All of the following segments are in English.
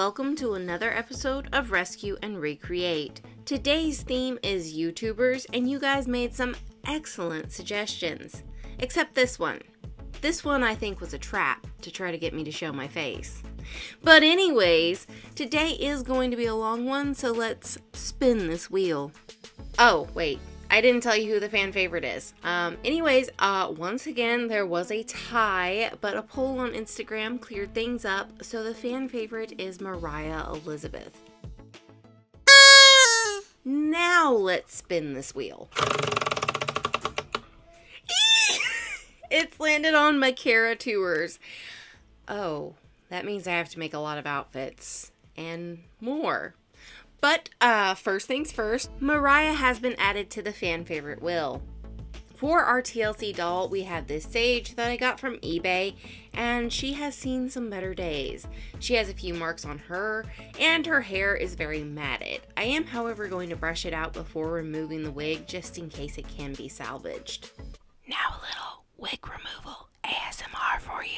welcome to another episode of Rescue and Recreate. Today's theme is YouTubers, and you guys made some excellent suggestions. Except this one. This one I think was a trap to try to get me to show my face. But anyways, today is going to be a long one, so let's spin this wheel. Oh, wait. I didn't tell you who the fan favorite is. Once again, there was a tie, but a poll on Instagram cleared things up, so the fan favorite is Mariah Elizabeth. Now let's spin this wheel. It's landed on Micarah Tewers. Oh, that means I have to make a lot of outfits and more. But first things first, Mariah has been added to the fan favorite wheel. For our TLC doll, we have this Sage that I got from eBay, and she has seen some better days. She has a few marks on her, and her hair is very matted. I am, however, going to brush it out before removing the wig, just in case it can be salvaged. Now a little wig removal ASMR for you.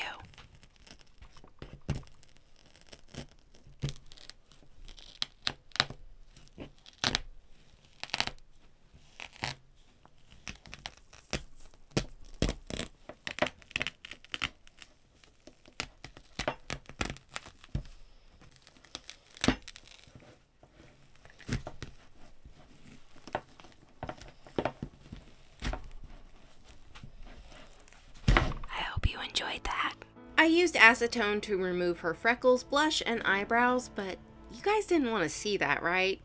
Enjoyed that. I used acetone to remove her freckles, blush, and eyebrows, but you guys didn't want to see that, right?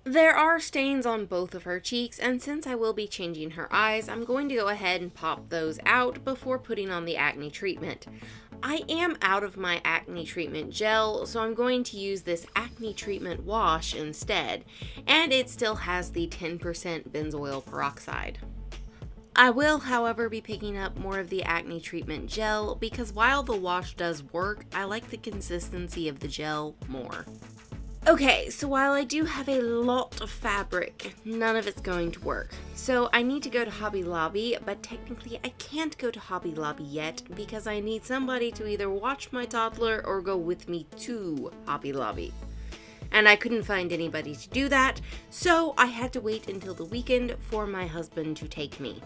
There are stains on both of her cheeks, and since I will be changing her eyes, I'm going to go ahead and pop those out before putting on the acne treatment. I am out of my acne treatment gel, so I'm going to use this acne treatment wash instead, and it still has the 10% benzoyl peroxide. I will, however, be picking up more of the acne treatment gel because while the wash does work, I like the consistency of the gel more. Okay, so while I do have a lot of fabric, none of it's going to work. So I need to go to Hobby Lobby, but technically I can't go to Hobby Lobby yet because I need somebody to either watch my toddler or go with me to Hobby Lobby. And I couldn't find anybody to do that, so I had to wait until the weekend for my husband to take me.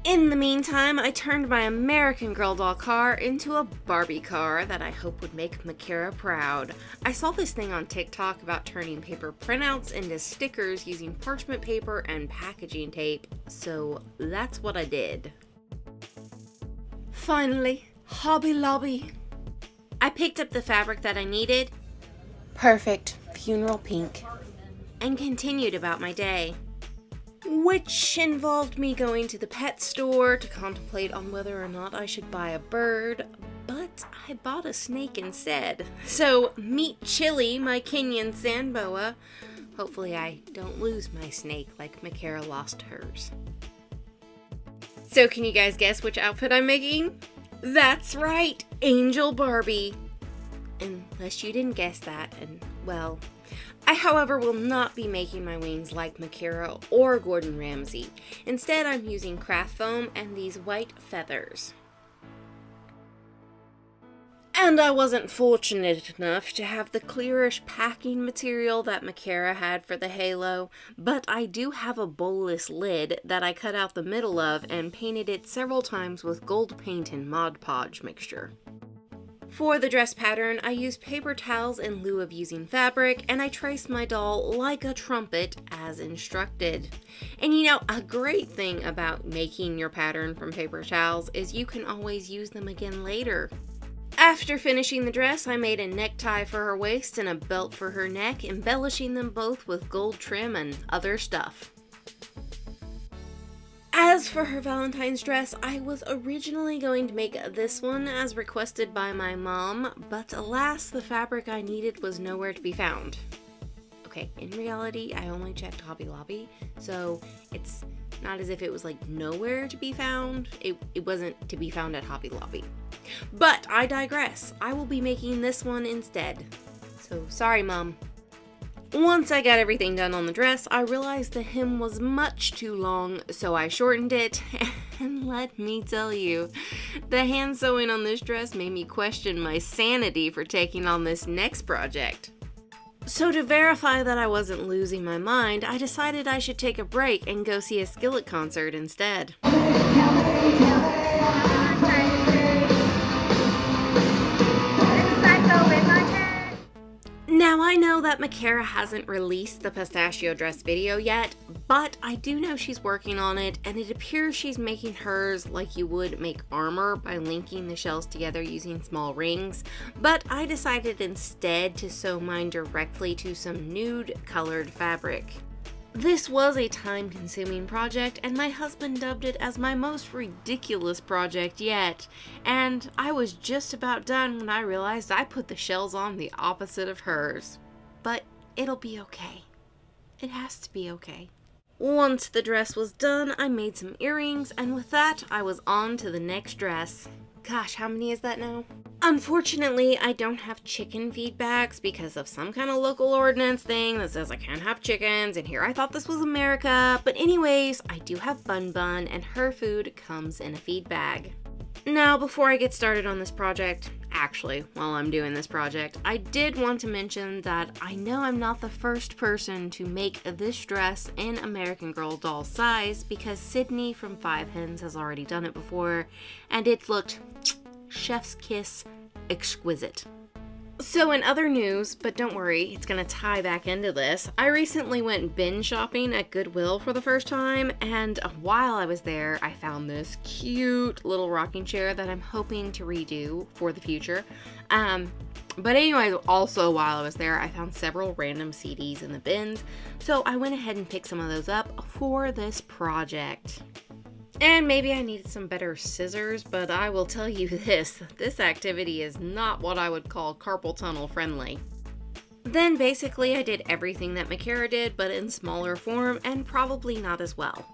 In the meantime, I turned my American Girl Doll car into a Barbie car that I hope would make Micarah proud. I saw this thing on TikTok about turning paper printouts into stickers using parchment paper and packaging tape, so that's what I did. Finally, Hobby Lobby. I picked up the fabric that I needed, perfect funeral pink, and continued about my day. Which involved me going to the pet store to contemplate on whether or not I should buy a bird, but I bought a snake instead. So meet Chili, my Kenyan sand boa. Hopefully I don't lose my snake like Micarah lost hers. So can you guys guess which outfit I'm making? That's right, Angel Barbie. Unless you didn't guess that, and well, I, however, will not be making my wings like Micarah or Gordon Ramsay. Instead, I'm using craft foam and these white feathers. And I wasn't fortunate enough to have the clearish packing material that Micarah had for the halo, but I do have a bowlless lid that I cut out the middle of and painted it several times with gold paint and Mod Podge mixture. For the dress pattern, I used paper towels in lieu of using fabric, and I traced my doll like a trumpet as instructed. And you know, a great thing about making your pattern from paper towels is you can always use them again later. After finishing the dress, I made a necktie for her waist and a belt for her neck, embellishing them both with gold trim and other stuff. As for her Valentine's dress, I was originally going to make this one as requested by my mom, but alas, the fabric I needed was nowhere to be found. Okay, in reality, I only checked Hobby Lobby, so it's not as if it was like nowhere to be found. It wasn't to be found at Hobby Lobby. But I digress. I will be making this one instead. So sorry, Mom. Once I got everything done on the dress, I realized the hem was much too long, so I shortened it, and let me tell you, the hand sewing on this dress made me question my sanity for taking on this next project. So to verify that I wasn't losing my mind, I decided I should take a break and go see a Skillet concert instead. Now I know that Micarah hasn't released the Pistachio Dress video yet, but I do know she's working on it, and it appears she's making hers like you would make armor by linking the shells together using small rings, but I decided instead to sew mine directly to some nude colored fabric. This was a time-consuming project, and my husband dubbed it as my most ridiculous project yet, and I was just about done when I realized I put the shells on the opposite of hers. But it'll be okay. It has to be okay. Once the dress was done, I made some earrings, and with that, I was on to the next dress. Gosh, how many is that now? Unfortunately, I don't have chicken feed bags because of some kind of local ordinance thing that says I can't have chickens, and here I thought this was America. But anyways, I do have Bun Bun, and her food comes in a feed bag. Now, before I get started on this project, actually, while I'm doing this project, I did want to mention that I know I'm not the first person to make this dress in American Girl Doll size, because Sydney from Five Hens has already done it before, and it looked chef's kiss exquisite. So in other news, but don't worry, it's gonna tie back into this, I recently went bin shopping at Goodwill for the first time, and while I was there, I found this cute little rocking chair that I'm hoping to redo for the future. But anyways, also while I was there, I found several random CDs in the bins, so I went ahead and picked some of those up for this project. And maybe I needed some better scissors, but I will tell you this activity is not what I would call carpal tunnel friendly. Then basically I did everything that Micarah did, but in smaller form and probably not as well.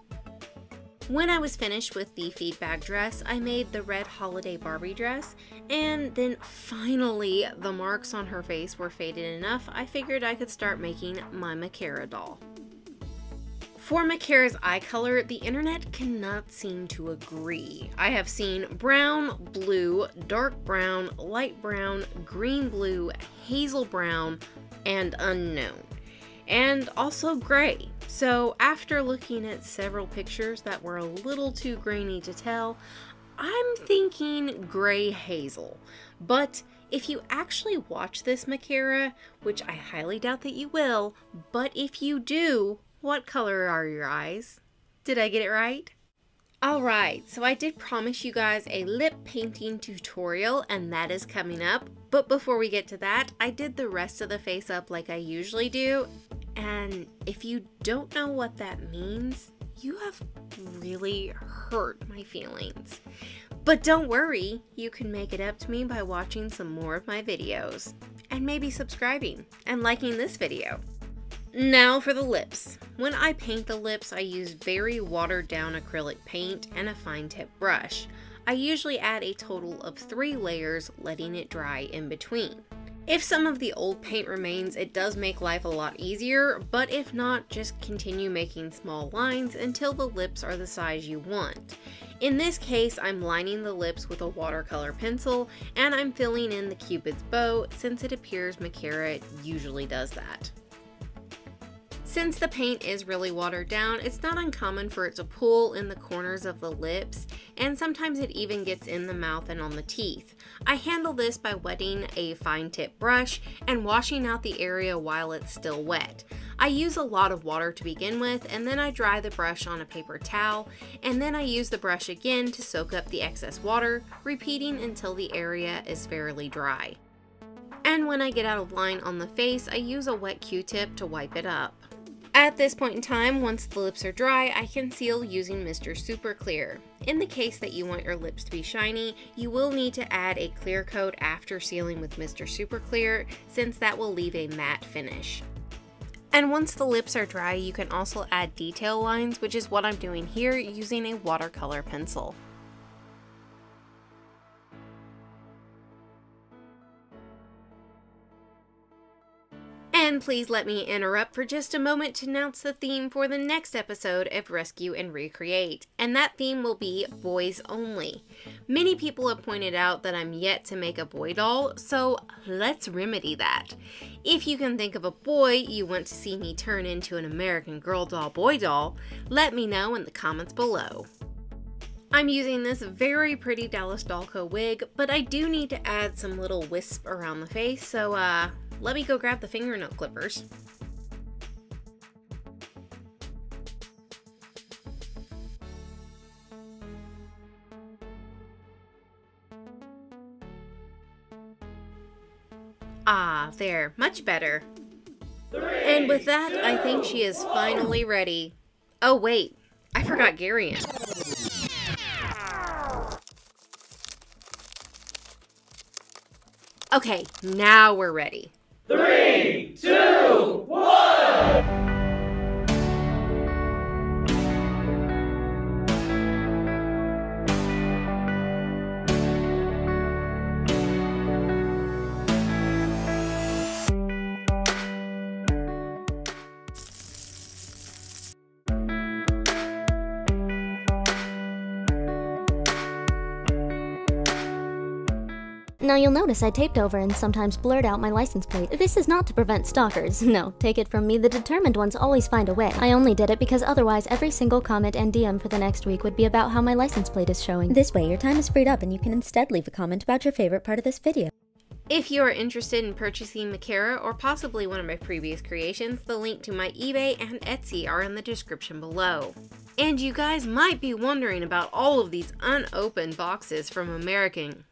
When I was finished with the feed bag dress, I made the red holiday Barbie dress, and then finally the marks on her face were faded enough, I figured I could start making my Micarah doll. For Micarah's eye color, the internet cannot seem to agree. I have seen brown, blue, dark brown, light brown, green blue, hazel brown, and unknown. And also gray. So after looking at several pictures that were a little too grainy to tell, I'm thinking gray hazel. But if you actually watch this Micarah, which I highly doubt that you will, but if you do, what color are your eyes? Did I get it right? Alright, so I did promise you guys a lip painting tutorial, and that is coming up. But before we get to that, I did the rest of the face up like I usually do. And if you don't know what that means, you have really hurt my feelings. But don't worry, you can make it up to me by watching some more of my videos. And maybe subscribing and liking this video. Now for the lips. When I paint the lips, I use very watered down acrylic paint and a fine tip brush. I usually add a total of 3 layers, letting it dry in between. If some of the old paint remains, it does make life a lot easier, but if not, just continue making small lines until the lips are the size you want. In this case, I'm lining the lips with a watercolor pencil, and I'm filling in the Cupid's bow since it appears Micarah usually does that. Since the paint is really watered down, it's not uncommon for it to pool in the corners of the lips, and sometimes it even gets in the mouth and on the teeth. I handle this by wetting a fine tip brush and washing out the area while it's still wet. I use a lot of water to begin with, and then I dry the brush on a paper towel, and then I use the brush again to soak up the excess water, repeating until the area is fairly dry. And when I get out of line on the face, I use a wet Q-tip to wipe it up. At this point in time, once the lips are dry, I can seal using Mr. Super Clear. In the case that you want your lips to be shiny, you will need to add a clear coat after sealing with Mr. Super Clear, since that will leave a matte finish. And once the lips are dry, you can also add detail lines, which is what I'm doing here using a watercolor pencil. And please let me interrupt for just a moment to announce the theme for the next episode of Rescue and Recreate, and that theme will be boys only. Many people have pointed out that I'm yet to make a boy doll, so let's remedy that. If you can think of a boy you want to see me turn into an American Girl doll boy doll, let me know in the comments below. I'm using this very pretty Dallas Doll Co. wig, but I do need to add some little wisp around the face, so let me go grab the fingernail clippers. Ah, there, much better. 3, and with that, I think she is finally ready. Oh wait, I forgot Garion. Okay, now we're ready. 3, 2, 1! Now you'll notice I taped over and sometimes blurred out my license plate. This is not to prevent stalkers. No, take it from me, the determined ones always find a way. I only did it because otherwise every single comment and DM for the next week would be about how my license plate is showing. This way your time is freed up and you can instead leave a comment about your favorite part of this video. If you are interested in purchasing Micarah or possibly one of my previous creations, the link to my eBay and Etsy are in the description below. And you guys might be wondering about all of these unopened boxes from American